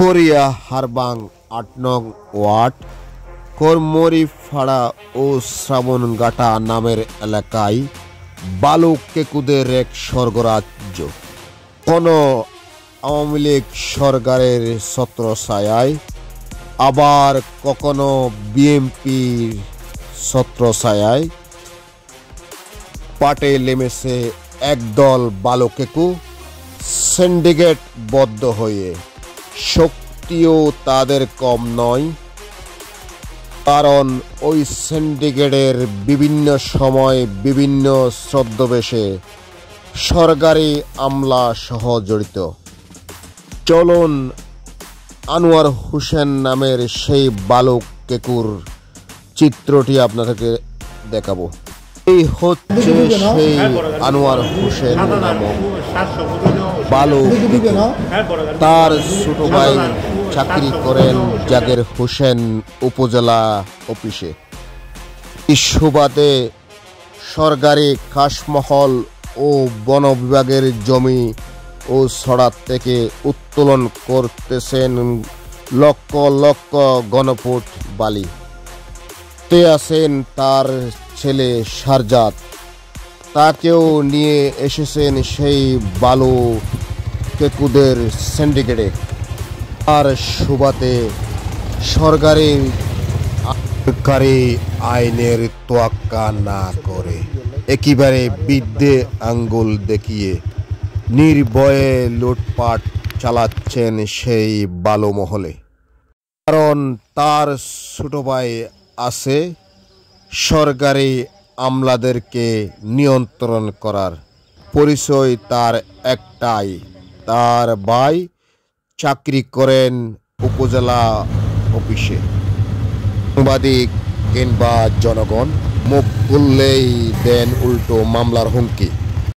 Korea Harbang ৮ নং word করমরিফাড়া ও শ্রাবণঘাটা নামের এলাকায় বালু কেকুদের এক স্বর্গরাজ্য। কোনো আওয়ামী লীগ সরকারের ছত্রছায়ায়, আবার কখনো বিএনপির ছত্রছায়ায় পাটে নেমেছে একদল বালু কেকু সিন্ডিকেটবদ্ধ হয়ে। শক্তিও তাদের কম নয়, কারণ ওই সিন্ডিকেটের বিভিন্ন সময় বিভিন্ন ছদ্মবেশে সরকারি আমলা সহ জড়িত। চলুন আনোয়ার হোসেন নামের সেই বালু কেকুর চিত্রটি আপনাদেরকে দেখাবো। এই হচ্ছে সেই আনোয়ার হোসেন নামক বালু কেকু। তার ছোট ভাই চাকরি করেন জাকের হোসেন উপজেলা অফিসে। এই সুবাদে সরকারি খাসমহল ও বন বিভাগের জমি ও ছড়া থেকে উত্তোলন করতেছেন লক্ষ লক্ষ ঘনফুট বালি। তে আছেন তার ছেলে শারজাদ, তাকেও নিয়ে এসেছেন সেই বালু কেকুদের সিন্ডিকেটে। আর সুবাদে সরকারি আইনের তোয়াক্কা না করে একেবারে বিদ্যে আঙ্গুল দেখিয়ে নির্ভয়ে লুটপাট চালাচ্ছেন সেই বালু মহলে। কারণ তার ছোট ভাই আছে সরকারি আমলাদেরকে নিয়ন্ত্রণ করার। পরিচয় তার একটাই, তার ভাই চাকরি করেন উপজেলা অফিসে। সাংবাদিক কিংবা জনগণ মুখ খুললেই দেন উল্টো মামলার হুমকি।